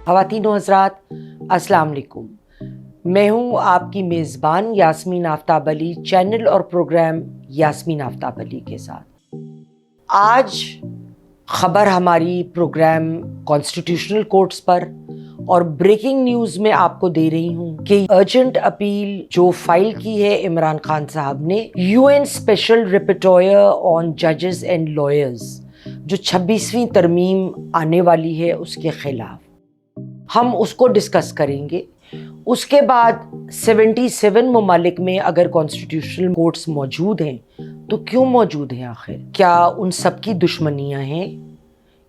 خواتین و حضرات السلام علیکم، میں ہوں آپ کی میزبان یاسمین آفتاب علی، چینل اور پروگرام یاسمین آفتاب علی کے ساتھ۔ آج خبر ہماری پروگرام کانسٹیٹیوشنل کورٹس پر اور بریکنگ نیوز میں آپ کو دے رہی ہوں کہ ارجنٹ اپیل جو فائل کی ہے عمران خان صاحب نے یو این اسپیشل رپورٹر آن ججز اینڈ لائرز، جو 26ویں ترمیم آنے والی ہے اس کے خلاف، ہم اس کو ڈسکس کریں گے۔ اس کے بعد 77 ممالک میں اگر کانسٹیٹیوشنل کورٹس موجود ہیں تو کیوں موجود ہیں؟ آخر کیا ان سب کی دشمنیاں ہیں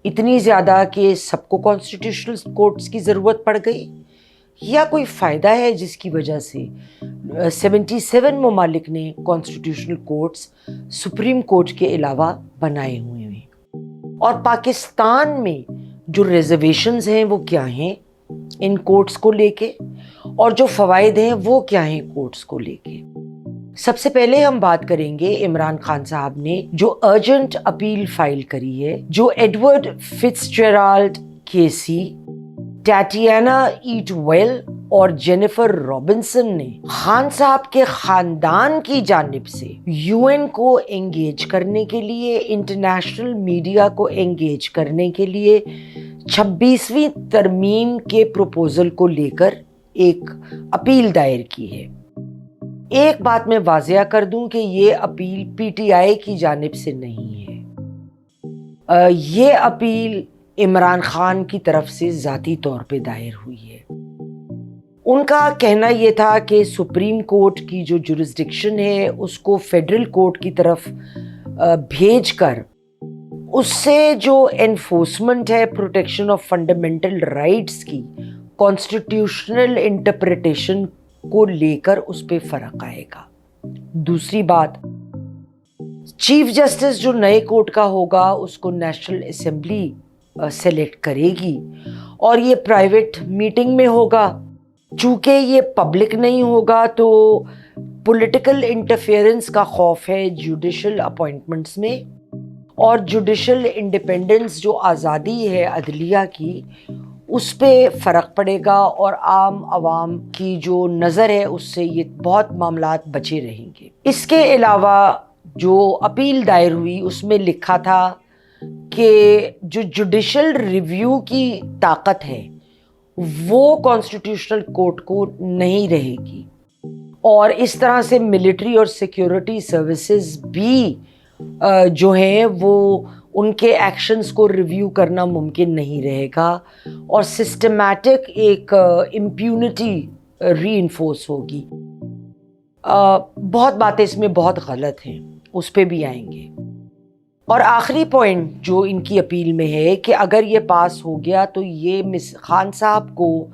اتنی زیادہ کہ سب کو کانسٹیٹیوشنل کورٹس کی ضرورت پڑ گئی، یا کوئی فائدہ ہے جس کی وجہ سے 77 ممالک نے کانسٹیٹیوشنل کورٹس سپریم کورٹ کے علاوہ بنائے ہوئے ہیں؟ اور پاکستان میں جو ریزرویشنز ہیں وہ کیا ہیں ان کورٹس کو لے کے، اور جو فوائد ہیں وہ کیا ہیں کورٹس کو لے کے؟ سب سے پہلے ہم بات کریں گے عمران خان صاحب نے جو ارجنٹ اپیل فائل کری ہے، جو ایڈورڈ فٹزجیرالڈ کیسی، ٹیٹیانا ایٹویل اور جینیفر رابنسن نے خان صاحب کے خاندان کی جانب سے یو این کو انگیج کرنے کے لیے، انٹرنیشنل میڈیا کو انگیج کرنے کے لیے 26ویں ترمیم کے پروپوزل کو لے کر ایک اپیل دائر کی ہے۔ ایک بات میں واضح کر دوں کہ یہ اپیل پی ٹی آئی کی جانب سے نہیں ہے، یہ اپیل عمران خان کی طرف سے ذاتی طور پہ دائر ہوئی ہے۔ ان کا کہنا یہ تھا کہ سپریم کورٹ کی جو جورسڈکشن ہے اس کو فیڈرل کورٹ کی طرف بھیج کر اس سے جو انفورسمنٹ ہے پروٹیکشن آف فنڈامنٹل رائٹس کی، کانسٹیٹیوشنل انٹرپریٹیشن کو لے کر اس پہ فرق آئے گا۔ دوسری بات، چیف جسٹس جو نئے کورٹ کا ہوگا اس کو نیشنل اسمبلی سلیکٹ کرے گی، اور یہ پرائیویٹ میٹنگ میں ہوگا۔ چونکہ یہ پبلک نہیں ہوگا تو پولیٹیکل انٹرفیئرنس کا خوف ہے جوڈیشل اپوائنٹمنٹس میں، اور جوڈیشل انڈیپینڈنس جو آزادی ہے عدلیہ کی اس پہ فرق پڑے گا، اور عام عوام کی جو نظر ہے اس سے یہ بہت معاملات بچے رہیں گے۔ اس کے علاوہ جو اپیل دائر ہوئی اس میں لکھا تھا کہ جو جوڈیشل ریویو کی طاقت ہے وہ کانسٹیٹیوشنل کورٹ کو نہیں رہے گی، اور اس طرح سے ملٹری اور سیکیورٹی سروسز بھی جو ہیں وہ ان کے ایکشنز کو ریویو کرنا ممکن نہیں رہے گا، اور سسٹمیٹک ایک امپیونٹی ری انفورس ہوگی۔ بہت باتیں اس میں بہت غلط ہیں، اس پہ بھی آئیں گے۔ اور آخری پوائنٹ جو ان کی اپیل میں ہے کہ اگر یہ پاس ہو گیا تو یہ خان صاحب کو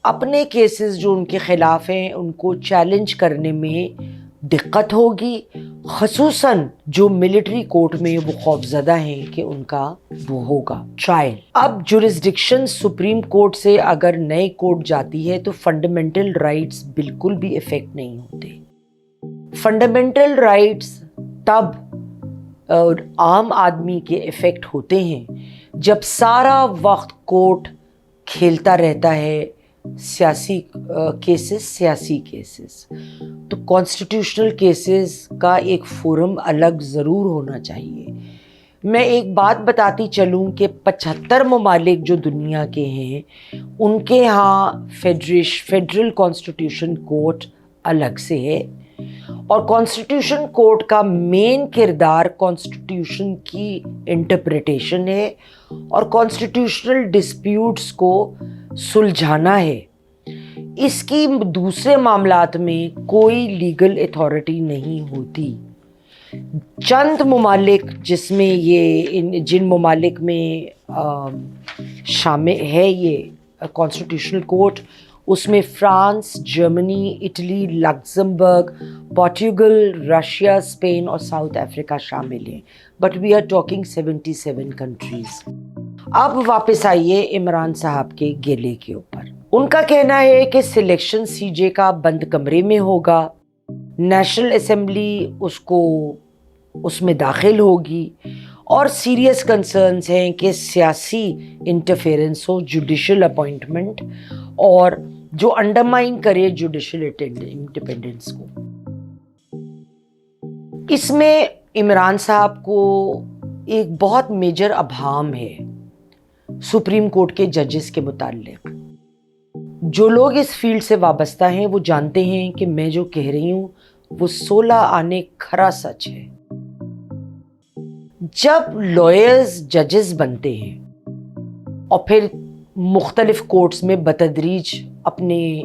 اپنے کیسز جو ان کے خلاف ہیں ان کو چیلنج کرنے میں دقت ہوگی، خصوصاً جو ملٹری کورٹ میں وہ خوفزدہ ہیں کہ ان کا وہ ہوگا ٹرائل۔ اب جورسڈکشن سپریم کورٹ سے اگر نئے کورٹ جاتی ہے تو فنڈامنٹل رائٹس بالکل بھی افیکٹ نہیں ہوتے۔ فنڈامنٹل رائٹس تب عام آدمی کے افیکٹ ہوتے ہیں جب سارا وقت کورٹ کھیلتا رہتا ہے سیاسی کیسز، تو کانسٹیٹیوشنل کیسز کا ایک فورم الگ ضرور ہونا چاہیے۔ میں ایک بات بتاتی چلوں کہ 75 ممالک جو دنیا کے ہیں ان کے ہاں فیڈرل کانسٹیٹیوشن کورٹ الگ سے ہے، اور کانسٹیٹیوشن کورٹ کا مین کردار کانسٹیٹیوشن کی انٹرپریٹیشن ہے اور کانسٹیٹیوشنل ڈسپیوٹس کو سلجھانا ہے۔ اس کی دوسرے معاملات میں کوئی لیگل اتھارٹی نہیں ہوتی۔ چند ممالک جس میں جن ممالک میں شامل ہے یہ کانسٹیٹیوشنل کورٹ، اس میں France, Germany, Italy, Luxembourg, Portugal, Russia, Spain اور ساؤتھ افریقہ شامل ہیں، but we are talking 77 countries. اب واپس آئیے عمران صاحب کے گلے کے اوپر۔ ان کا کہنا ہے کہ سلیکشن سی جے کا بند کمرے میں ہوگا، نیشنل اسمبلی اس میں داخل ہوگی، اور سیریس کنسرنس ہیں کہ سیاسی انٹرفیئرنس ہو جوڈیشل اپوائنٹمنٹ اور جو انڈرمائن کرے جوڈیشل انڈیپینڈنس کو. اس میں عمران صاحب کو ایک بہت میجر ابہام ہے سپریم کورٹ کے ججز کے متعلق. جو لوگ اس فیلڈ سے وابستہ ہیں وہ جانتے ہیں کہ میں جو کہہ رہی ہوں وہ 16 آنے کھرا سچ ہے. جب لائرز ججز بنتے ہیں اور پھر مختلف کورٹس میں بتدریج اپنے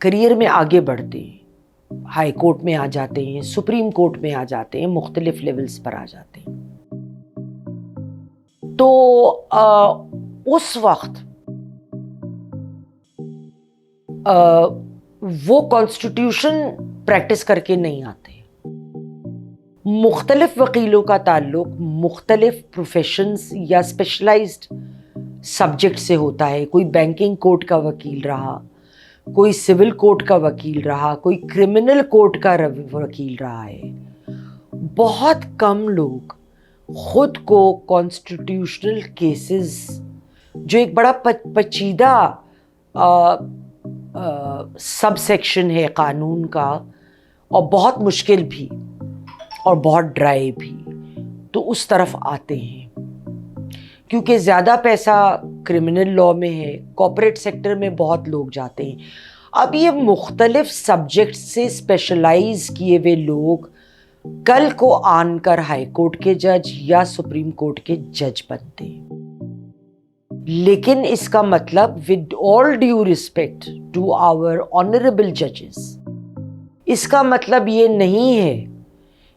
کریئر میں آگے بڑھتے ہیں، ہائی کورٹ میں آ جاتے ہیں، سپریم کورٹ میں آ جاتے ہیں، مختلف لیولز پر آ جاتے ہیں، تو اس وقت وہ کانسٹیٹیوشن پریکٹس کر کے نہیں آتے. مختلف وکیلوں کا تعلق مختلف پروفیشنز یا اسپیشلائزڈ سبجیکٹ سے ہوتا ہے. کوئی بینکنگ کورٹ کا وکیل رہا، کوئی سول کورٹ کا وکیل رہا، کوئی کرمنل کورٹ کا وکیل رہا ہے. بہت کم لوگ خود کو کانسٹیٹیوشنل کیسز، جو ایک بڑا پیچیدہ سب سیکشن ہے قانون کا اور بہت مشکل بھی اور بہت ڈرائی بھی، تو اس طرف آتے ہیں کیونکہ زیادہ پیسہ کرمنل لا میں ہے. کارپوریٹ سیکٹر میں بہت لوگ جاتے ہیں. اب یہ مختلف سبجیکٹ سے اسپیشلائز کیے ہوئے لوگ کل کو آن کر ہائی کورٹ کے جج یا سپریم کورٹ کے جج بنتے ہیں. لیکن اس کا مطلب with all due respect to our honourable ججز، اس کا مطلب یہ نہیں ہے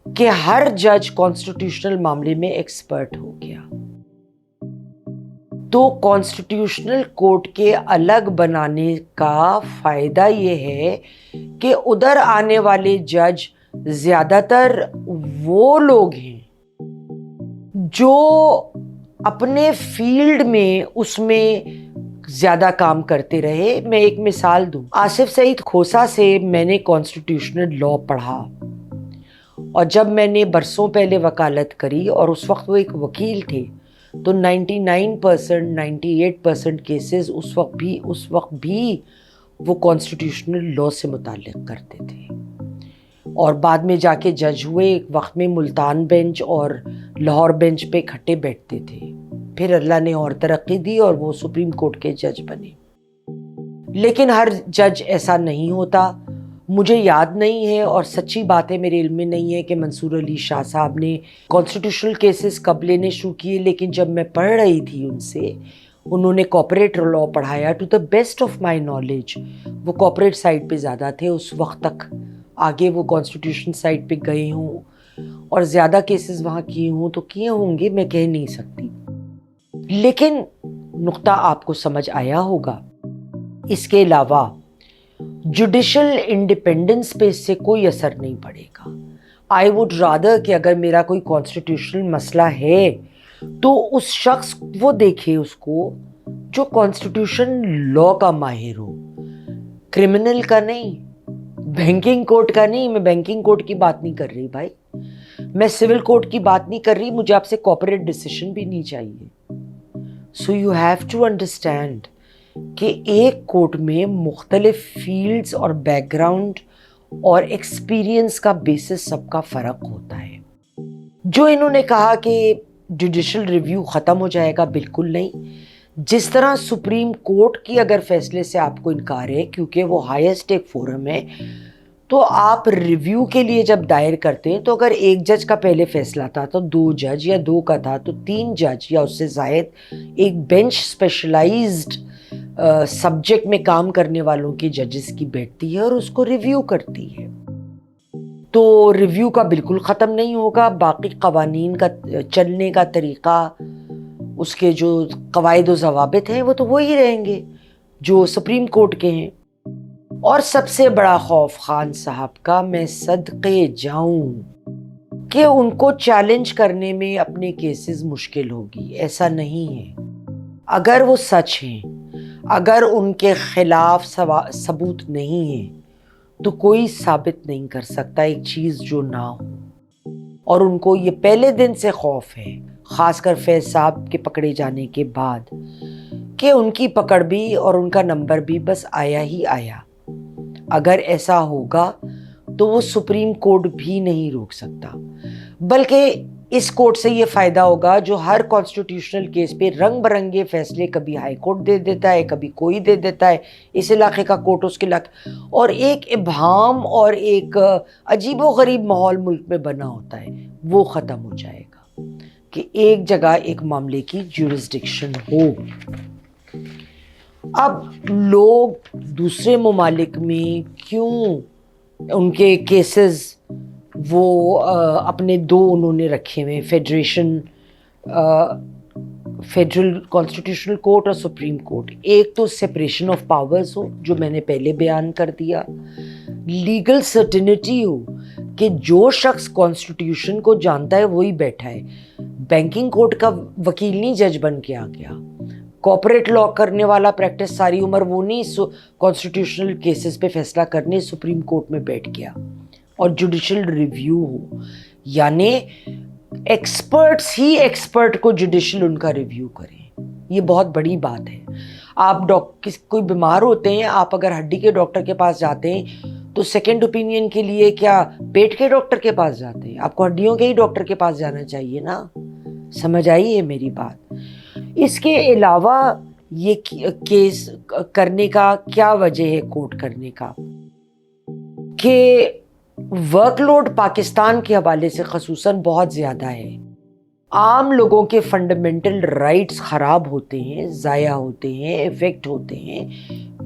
کہ ہر جج کانسٹیٹیوشنل معاملے میں ایکسپرٹ ہو گیا. تو کانسٹیٹیوشنل کورٹ کے الگ بنانے کا فائدہ یہ ہے کہ ادھر آنے والے جج زیادہ تر وہ لوگ ہیں جو اپنے فیلڈ میں اس میں زیادہ کام کرتے رہے. میں ایک مثال دوں، آصف سعید کھوسہ سے میں نے کانسٹیٹیوشنل لا پڑھا، اور جب میں نے برسوں پہلے وکالت کری اور اس وقت وہ ایک وکیل تھے، تو 99% 98% کیسز اس وقت بھی وہ کانسٹیٹیوشنل لا سے متعلق کرتے تھے. اور بعد میں جا کے جج ہوئے. ایک وقت میں ملتان بینچ اور لاہور بینچ پہ اکٹھے بیٹھتے تھے، پھر اللہ نے اور ترقی دی اور وہ سپریم کورٹ کے جج بنے. لیکن ہر جج ایسا نہیں ہوتا. مجھے یاد نہیں ہے اور سچی بات ہے میرے علم میں نہیں ہے کہ منصور علی شاہ صاحب نے کانسٹیٹیوشنل کیسز کب لینے شروع کیے، لیکن جب میں پڑھ رہی تھی ان سے، انہوں نے کارپوریٹ لا پڑھایا. To the best of my knowledge وہ کارپوریٹ سائڈ پہ زیادہ تھے اس وقت تک. آگے وہ کانسٹیٹیوشن سائڈ پہ گئے ہوں اور زیادہ کیسز وہاں کیے ہوں تو کیے ہوں گے، میں کہہ نہیں سکتی. لیکن نقطہ آپ کو سمجھ آیا ہوگا. اس کے علاوہ جوڈیشل انڈیپینڈنس پہ اس سے کوئی اثر نہیں پڑے گا. آئی وڈ رادر کہ اگر میرا کوئی کانسٹیٹیوشنل مسئلہ ہے تو اس شخص وہ دیکھے اس کو جو کانسٹیٹیوشن لا کا ماہر ہو، کرمنل کا نہیں، بینکنگ کورٹ کا نہیں. میں بینکنگ کورٹ کی بات نہیں کر رہی بھائی، میں سول کورٹ کی بات نہیں کر رہی. مجھے آپ سے کارپوریٹ ڈیسیشن بھی نہیں چاہیے. So you have to understand کہ ایک کورٹ میں مختلف فیلڈز اور بیک گراؤنڈ اور ایکسپیرینس کا بیسس سب کا فرق ہوتا ہے. جو انہوں نے کہا کہ جوڈیشل ریویو ختم ہو جائے گا، بالکل نہیں. جس طرح سپریم کورٹ کی اگر فیصلے سے آپ کو انکار ہے کیونکہ وہ ہائیسٹ ایک فورم ہے، تو آپ ریویو کے لیے جب دائر کرتے ہیں تو اگر ایک جج کا پہلے فیصلہ تھا تو 2 جج، یا 2 کا تھا تو 3 جج یا اس سے زائد ایک بینچ اسپیشلائزڈ سبجیکٹ میں کام کرنے والوں کی ججز کی بیٹھتی ہے اور اس کو ریویو کرتی ہے. تو ریویو کا بالکل ختم نہیں ہوگا. باقی قوانین کا چلنے کا طریقہ، اس کے جو قواعد و ضوابط ہیں وہ تو وہی رہیں گے جو سپریم کورٹ کے ہیں. اور سب سے بڑا خوف خان صاحب کا، میں صدقے جاؤں کہ ان کو چیلنج کرنے میں اپنے کیسز مشکل ہوگی. ایسا نہیں ہے. اگر وہ سچ ہیں، اگر ان کے خلاف ثبوت نہیں ہے، تو کوئی ثابت نہیں کر سکتا ایک چیز جو نہ ہو. اور ان کو یہ پہلے دن سے خوف ہے، خاص کر فیض صاحب کے پکڑے جانے کے بعد، کہ ان کی پکڑ بھی اور ان کا نمبر بھی بس آیا ہی آیا۔ اگر ایسا ہوگا تو وہ سپریم کورٹ بھی نہیں روک سکتا، بلکہ اس کورٹ سے یہ فائدہ ہوگا جو ہر کانسٹیٹیوشنل کیس پہ رنگ برنگے فیصلے کبھی ہائی کورٹ دے دیتا ہے، کبھی کوئی دے دیتا ہے، اس علاقے کا کورٹ اس کے علاقے، اور ایک ابہام اور ایک عجیب و غریب ماحول ملک میں بنا ہوتا ہے، وہ ختم ہو جائے گا کہ ایک جگہ ایک معاملے کی جورسڈکشن ہو۔ اب لوگ دوسرے ممالک میں کیوں ان کے کیسز وہ اپنے دو انہوں نے رکھے ہوئے، فیڈرل کانسٹیٹیوشنل کورٹ اور سپریم کورٹ، ایک تو سپریشن آف پاورز ہو جو میں نے پہلے بیان کر دیا، لیگل سرٹینٹی ہو کہ جو شخص کانسٹیٹیوشن کو جانتا ہے وہی بیٹھا ہے، بینکنگ کورٹ کا وکیل نہیں جج بن کے آ گیا، کارپوریٹ لا کرنے والا پریکٹس ساری عمر وہ نہیں کانسٹیٹیوشنل کیسز پہ فیصلہ کرنے سپریم کورٹ میں بیٹھ گیا، اور جوڈیشل ریویو ہو، یعنی ایکسپرٹس ہی ایکسپرٹ کو جوڈیشل ان کا ریویو کریں، یہ بہت بڑی بات ہے۔ آپ کوئی بیمار ہوتے ہیں، آپ اگر ہڈی کے ڈاکٹر کے پاس جاتے ہیں تو سیکنڈ اوپینین کے لیے کیا پیٹ کے ڈاکٹر کے پاس جاتے ہیں؟ آپ کو ہڈیوں کے ہی ڈاکٹر کے پاس جانا چاہیے نا، سمجھ آئی ہے میری بات؟ اس کے علاوہ یہ کیس کرنے کا کیا وجہ ہے کورٹ کرنے کا، کہ ورک لوڈ پاکستان کے حوالے سے خصوصاً بہت زیادہ ہے، عام لوگوں کے فنڈامنٹل رائٹس خراب ہوتے ہیں، ضائع ہوتے ہیں، افیکٹ ہوتے ہیں،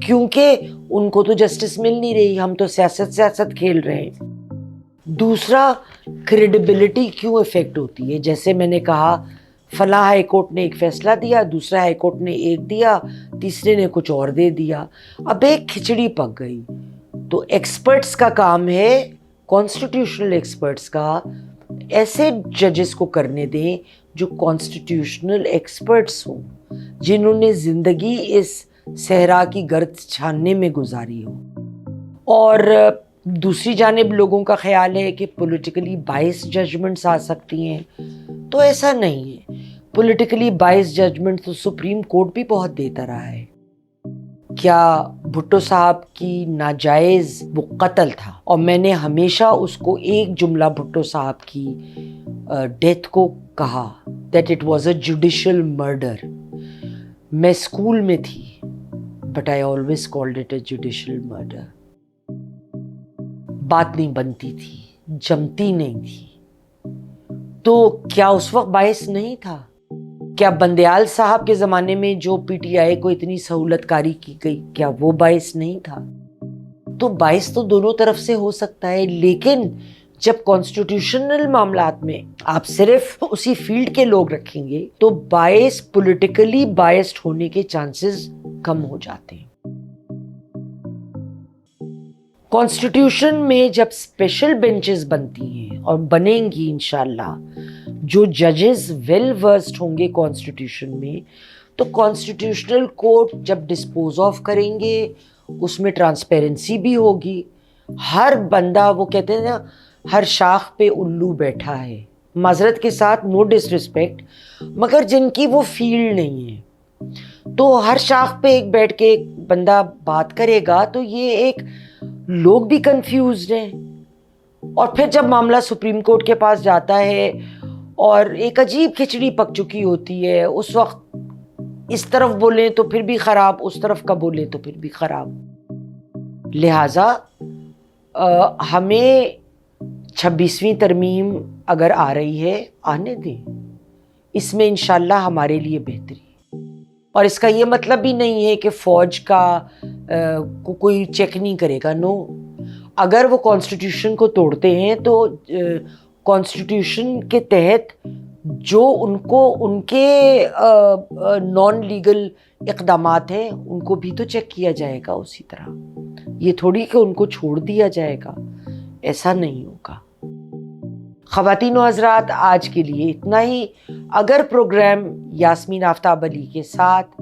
کیونکہ ان کو تو جسٹس مل نہیں رہی، ہم تو سیاست کھیل رہے ہیں۔ دوسرا، کریڈیبلٹی کیوں افیکٹ ہوتی ہے، جیسے میں نے کہا فلاں ہائی کورٹ نے ایک فیصلہ دیا، دوسرا ہائی کورٹ نے ایک دیا، تیسرے نے کچھ اور دے دیا، اب ایک کھچڑی پک گئی۔ تو ایکسپرٹس کا کام ہے، کانسٹیٹیوشنل ایکسپرٹس کا، ایسے ججز کو کرنے دیں جو کانسٹیٹیوشنل ایکسپرٹس ہوں، جنہوں نے زندگی اس صحرا کی گرد چھاننے میں گزاری ہو۔ اور دوسری جانب لوگوں کا خیال ہے کہ پولیٹیکلی بائس ججمنٹس آ سکتی ہیں، تو ایسا نہیں ہے، پولیٹیکلی بائس ججمنٹ تو سپریم کورٹ بھی بہت دیتا رہا ہے۔ کیا بھٹو صاحب کی ناجائز وہ قتل تھا، اور میں نے ہمیشہ اس کو ایک جملہ بھٹو صاحب کی ڈیتھ کو کہا that it was a judicial murder۔ میں اسکول میں تھی but I always called it a judicial murder۔ بات نہیں بنتی تھی، جمتی نہیں تھی، تو کیا اس وقت باعث نہیں تھا؟ کیا بندیال صاحب کے زمانے میں جو پی ٹی آئی کو اتنی سہولت کاری کی گئی، کیا وہ باعث نہیں تھا؟ تو باعث تو دونوں طرف سے ہو سکتا ہے، لیکن جب کانسٹیٹیوشنل معاملات میں آپ صرف اسی فیلڈ کے لوگ رکھیں گے تو باعث پولیٹیکلی بائسڈ ہونے کے چانسز کم ہو جاتے ہیں۔ کانسٹیٹیوشن میں جب اسپیشل بینچز بنتی ہیں اور بنیں گی انشاءاللہ، جو ججز ویل ورسڈ ہوں گے کانسٹیٹیوشن میں، تو کانسٹیٹیوشنل کورٹ جب ڈسپوز آف کریں گے اس میں ٹرانسپیرنسی بھی ہوگی، ہر بندہ، وہ کہتے ہیں نا ہر شاخ پہ الو بیٹھا ہے، معذرت کے ساتھ نو ڈس رسپیکٹ، مگر جن کی وہ فیلڈ نہیں ہے، تو ہر شاخ پہ ایک بیٹھ کے ایک بندہ بات کرے گا، تو یہ ایک لوگ بھی کنفیوزڈ ہیں، اور پھر جب معاملہ سپریم کورٹ کے پاس جاتا ہے اور ایک عجیب کھچڑی پک چکی ہوتی ہے، اس وقت اس طرف بولیں تو پھر بھی خراب، اس طرف کا بولیں تو پھر بھی خراب۔ لہٰذا ہمیں 26ویں ترمیم اگر آ رہی ہے آنے دیں، اس میں انشاءاللہ ہمارے لیے بہتری، اور اس کا یہ مطلب بھی نہیں ہے کہ فوج کا کوئی چیک نہیں کرے گا، نو، اگر وہ کانسٹیٹیوشن کو توڑتے ہیں تو کانسٹیٹیوشن کے تحت جو ان کے نان لیگل اقدامات ہیں ان کو بھی تو چیک کیا جائے گا اسی طرح، یہ تھوڑی کہ ان کو چھوڑ دیا جائے گا، ایسا نہیں ہوگا۔ خواتین و حضرات، آج کے لیے اتنا ہی۔ اگر پروگرام یاسمین آفتاب علی کے ساتھ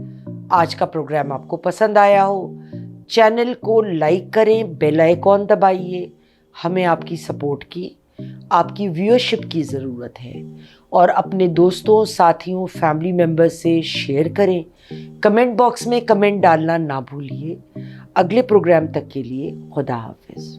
آج کا پروگرام آپ کو پسند آیا ہو، چینل کو لائک کریں، بیل آئیکن دبائیے، ہمیں آپ کی سپورٹ کی آپ کی ویورشپ کی ضرورت ہے، اور اپنے دوستوں، ساتھیوں، فیملی ممبرز سے شیئر کریں۔ کمنٹ باکس میں کمنٹ ڈالنا نہ بھولیے۔ اگلے پروگرام تک کے لیے خدا حافظ۔